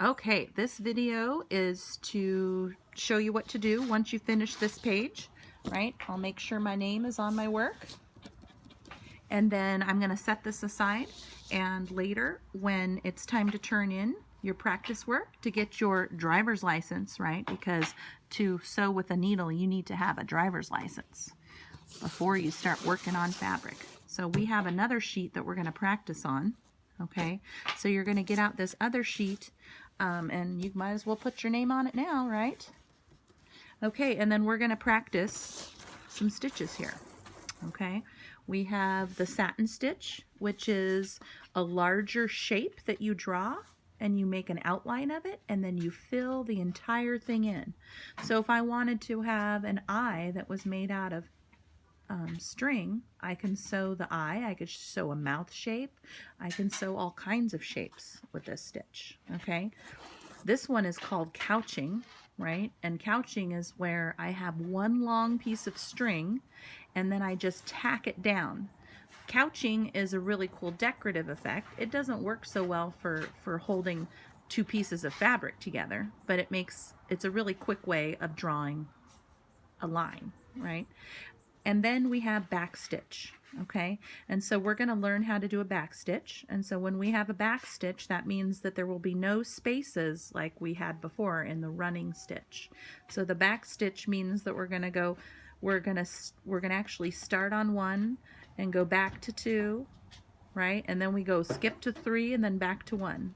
Okay, this video is to show you what to do once you finish this page, right? I'll make sure my name is on my work. And then I'm going to set this aside, and later when it's time to turn in your practice work to get your driver's license, right? Because to sew with a needle, you need to have a driver's license before you start working on fabric. So we have another sheet that we're going to practice on. Okay, so you're going to get out this other sheet, and you might as well put your name on it now, right? Okay, and then we're going to practice some stitches here. Okay, we have the satin stitch, which is a larger shape that you draw and you make an outline of it, and then you fill the entire thing in. So if I wanted to have an eye that was made out of string, I can sew the eye, I could sew a mouth shape, I can sew all kinds of shapes with this stitch. Okay, this one is called couching, right? And couching is where I have one long piece of string and then I just tack it down. Couching is a really cool decorative effect. It doesn't work so well for holding two pieces of fabric together, but it's a really quick way of drawing a line, right? And then we have back stitch, okay? And so we're going to learn how to do a back stitch. And so when we have a back stitch, that means that there will be no spaces like we had before in the running stitch. So the back stitch means that we're going to actually start on 1 and go back to 2, right? And then we go skip to 3 and then back to 1.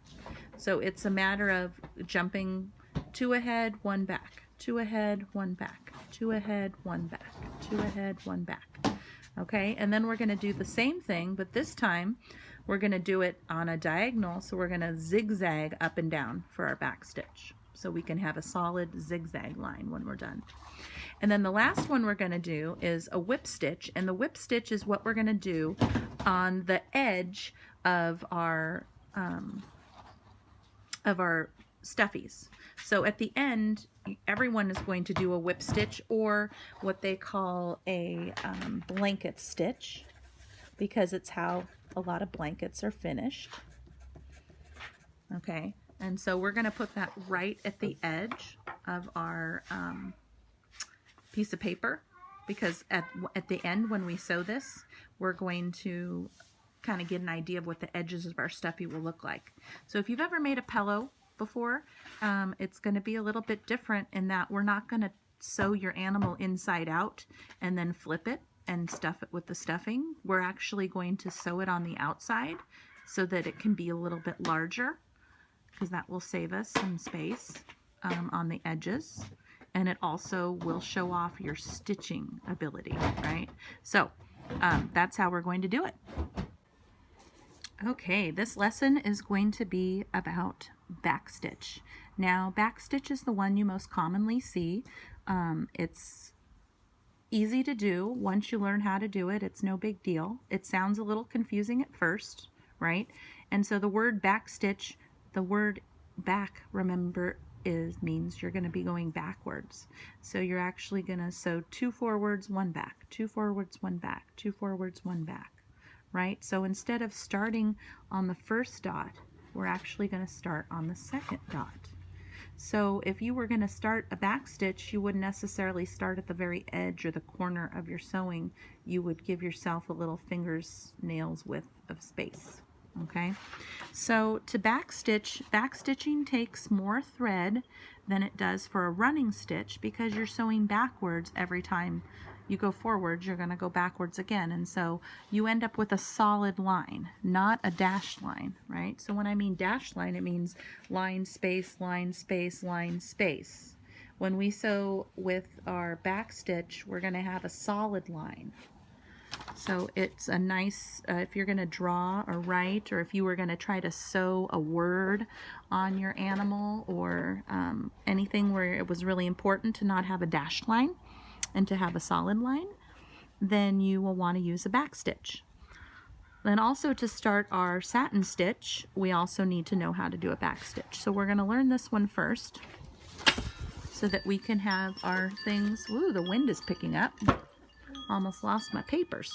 So it's a matter of jumping 2 ahead, 1 back. 2 ahead, 1 back, 2 ahead, 1 back, 2 ahead, 1 back. Okay, and then we're going to do the same thing, but this time we're going to do it on a diagonal, so we're going to zigzag up and down for our back stitch, so we can have a solid zigzag line when we're done. And then the last one we're going to do is a whip stitch, and the whip stitch is what we're going to do on the edge of our stuffies. So at the end, everyone is going to do a whip stitch, or what they call a blanket stitch, because it's how a lot of blankets are finished. Okay, and so we're going to put that right at the edge of our piece of paper, because at the end when we sew this, we're going to kind of get an idea of what the edges of our stuffy will look like. So if you've ever made a pillow before, it's going to be a little bit different in that we're not going to sew your animal inside out and then flip it and stuff it with the stuffing. We're actually going to sew it on the outside so that it can be a little bit larger, because that will save us some space on the edges, and it also will show off your stitching ability, right? So that's how we're going to do it. Okay, this lesson is going to be about back stitch. Now, back stitch is the one you most commonly see. It's easy to do. Once you learn how to do it, it's no big deal. It sounds a little confusing at first, right? And so the word back stitch, the word back, remember, means you're going to be going backwards. So you're actually going to sew 2 forwards, 1 back, 2 forwards, 1 back, 2 forwards, 1 back. Right? So instead of starting on the first dot, we're actually going to start on the second dot. So if you were going to start a back stitch, you wouldn't necessarily start at the very edge or the corner of your sewing. You would give yourself a little nails width of space. Okay? So to back stitching takes more thread than it does for a running stitch, because you're sewing backwards every time you go forwards, you're going to go backwards again, and so you end up with a solid line, not a dashed line, right? So when I mean dashed line, it means line, space, line, space, line, space. When we sew with our back stitch, we're going to have a solid line. So it's a nice, if you're going to draw or write, or if you were going to try to sew a word on your animal, or anything where it was really important to not have a dashed line and to have a solid line, then you will want to use a back stitch. Then also, to start our satin stitch, we also need to know how to do a back stitch. So we're going to learn this one first so that we can have our things. Ooh, the wind is picking up. Almost lost my papers.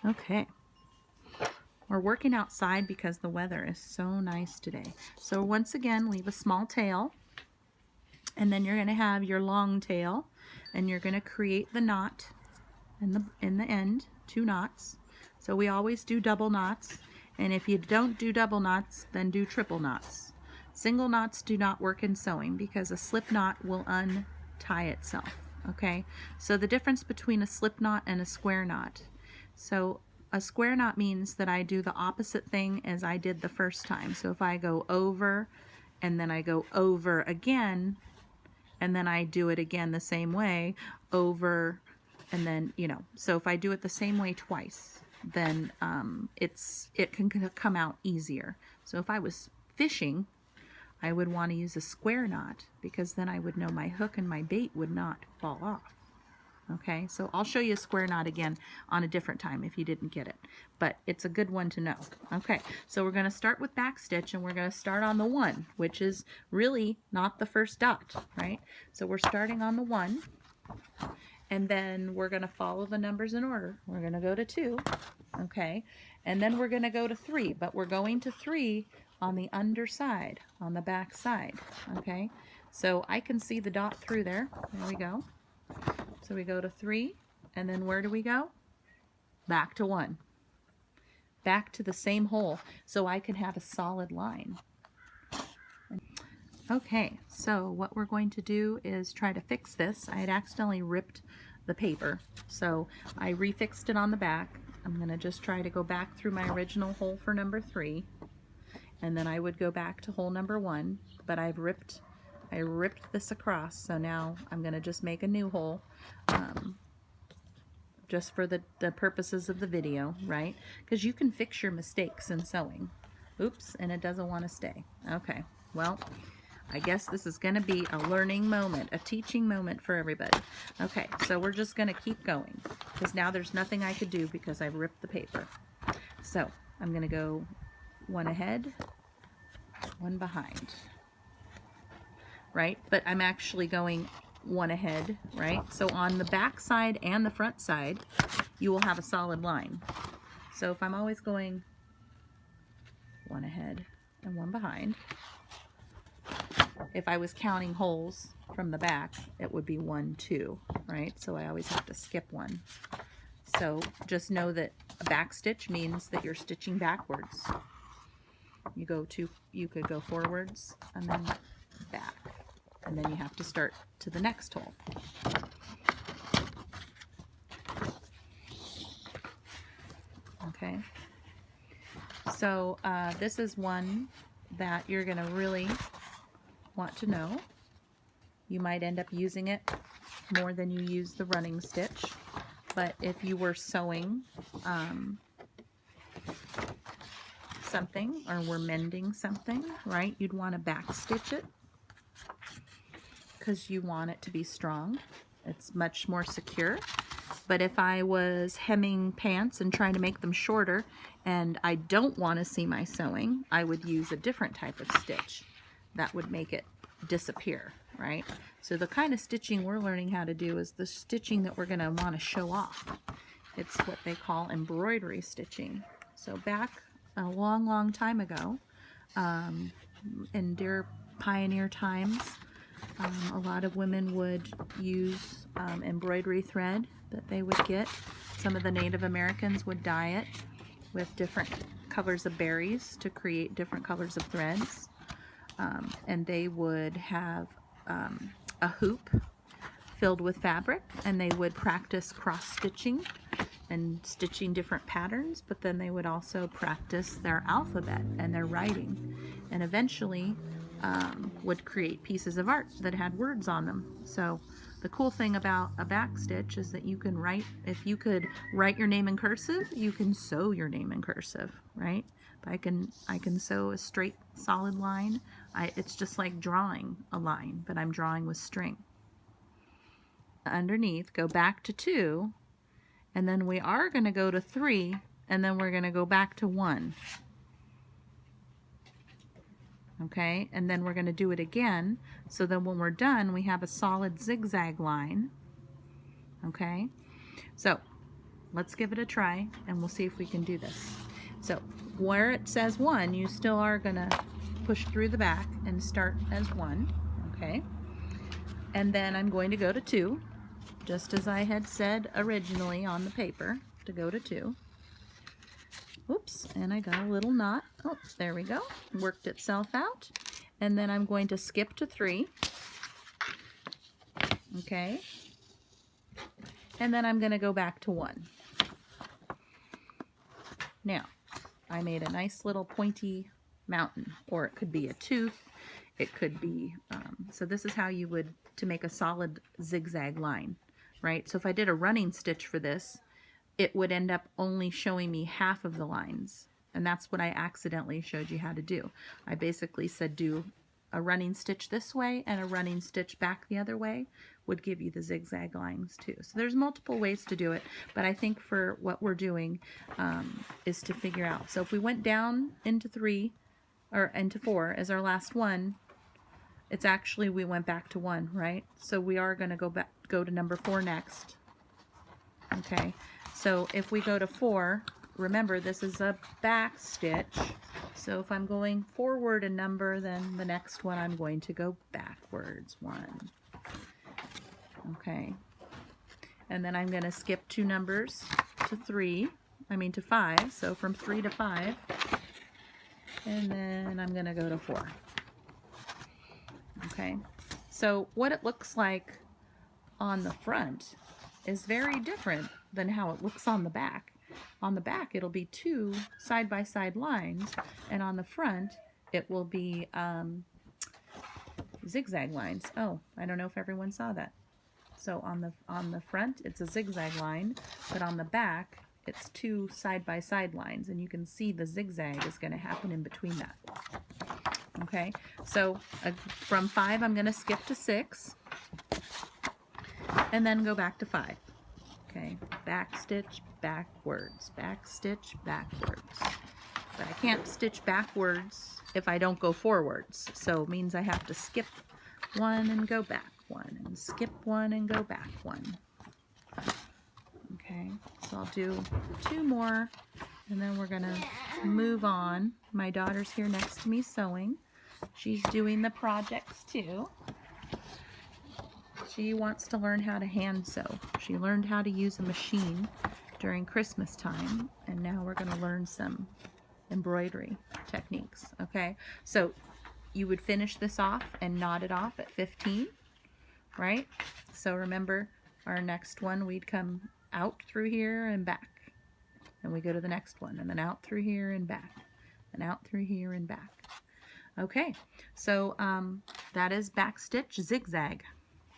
Okay. We're working outside because the weather is so nice today. So once again, leave a small tail, and then you're going to have your long tail, and you're going to create the knot in the end, 2 knots. So we always do double knots, and if you don't do double knots, then do triple knots. Single knots do not work in sewing because a slip knot will untie itself. Okay, so the difference between a slip knot and a square knot. So a square knot means that I do the opposite thing as I did the first time. So if I go over and then I go over again, and then I do it again the same way, over, and then, you know, so if I do it the same way twice, then it can come out easier. So if I was fishing, I would want to use a square knot because then I would know my hook and my bait would not fall off. Okay, so I'll show you a square knot again on a different time if you didn't get it, but it's a good one to know. Okay, so we're going to start with back stitch, and we're going to start on the 1, which is really not the first dot, right? So we're starting on the 1, and then we're going to follow the numbers in order. We're going to go to 2, okay, and then we're going to go to 3, but we're going to 3 on the underside, on the back side, okay? So I can see the dot through there. There we go. So we go to 3, and then where do we go? Back to 1. Back to the same hole, so I can have a solid line. Okay, so what we're going to do is try to fix this. I had accidentally ripped the paper, so I refixed it on the back. I'm going to just try to go back through my original hole for number 3, and then I would go back to hole number 1, but I ripped this across, so now I'm going to just make a new hole, just for the purposes of the video, right? Because you can fix your mistakes in sewing. Oops, and it doesn't want to stay. Okay, well, I guess this is going to be a learning moment, a teaching moment for everybody. Okay, so we're just going to keep going, because now there's nothing I could do because I ripped the paper. So I'm going to go 1 ahead, 1 behind. Right? But I'm actually going 1 ahead, right? So on the back side and the front side, you will have a solid line. So if I'm always going 1 ahead and 1 behind, if I was counting holes from the back, it would be 1, 2, right? So I always have to skip 1. So just know that a back stitch means that you're stitching backwards. You could go forwards and then back. And then you have to start to the next hole. Okay, so this is one that you're going to really want to know. You might end up using it more than you use the running stitch, but if you were sewing something or were mending something, right, you'd want to back stitch it, because you want it to be strong. It's much more secure. But if I was hemming pants and trying to make them shorter and I don't want to see my sewing, I would use a different type of stitch that would make it disappear, right? So the kind of stitching we're learning how to do is the stitching that we're going to want to show off. It's what they call embroidery stitching. So back a long, long time ago, in dear pioneer times, a lot of women would use embroidery thread that they would get. Some of the Native Americans would dye it with different colors of berries to create different colors of threads. And they would have a hoop filled with fabric, and they would practice cross-stitching and stitching different patterns, but then they would also practice their alphabet and their writing, and eventually would create pieces of art that had words on them. So the cool thing about a back stitch is that you can write, if you could write your name in cursive, you can sew your name in cursive, right? But I can sew a straight solid line. It's just like drawing a line, but I'm drawing with string. Underneath, go back to 2, and then we are going to go to 3, and then we're going to go back to 1. Okay, and then we're going to do it again, so then when we're done we have a solid zigzag line. Okay, so let's give it a try and we'll see if we can do this. So where it says 1, you still are gonna push through the back and start as 1, okay? And then I'm going to go to 2, just as I had said originally on the paper, to go to 2. Oops, and I got a little knot. Oh, there we go. Worked itself out. And then I'm going to skip to 3. Okay. And then I'm going to go back to 1. Now, I made a nice little pointy mountain, or it could be a tooth. It could be, so this is how you would, to make a solid zigzag line, right? So if I did a running stitch for this, it would end up only showing me half of the lines. And that's what I accidentally showed you how to do. I basically said do a running stitch this way and a running stitch back the other way would give you the zigzag lines too. So there's multiple ways to do it, but I think for what we're doing is to figure out. So if we went down into 3 or into 4 as our last one, it's actually we went back to 1, right? So we are going to go to number 4 next. Okay. So if we go to 4, remember this is a back stitch. So if I'm going forward a number, then the next one I'm going to go backwards 1. Okay. And then I'm going to skip 2 numbers to 5. So from 3 to 5. And then I'm going to go to 4. Okay. So what it looks like on the front is very different than how it looks on the back. On the back it'll be 2 side-by-side lines, and on the front it will be zigzag lines. Oh, I don't know if everyone saw that. So on the front it's a zigzag line, but on the back it's 2 side-by-side lines, and you can see the zigzag is going to happen in between that. Okay, so from 5 I'm going to skip to 6 and then go back to 5. Okay, back stitch backwards, back stitch backwards. But I can't stitch backwards if I don't go forwards, so it means I have to skip 1 and go back 1 and skip 1 and go back 1. Okay, so I'll do 2 more and then we're gonna move on. My daughter's here next to me sewing. She's doing the projects too. She wants to learn how to hand sew. She learned how to use a machine during Christmas time, and now we're going to learn some embroidery techniques. Okay, so you would finish this off and knot it off at 15, right? So remember, our next one, we'd come out through here and back, and we go to the next one, and then out through here and back, and out through here and back. Okay, so that is back stitch zigzag.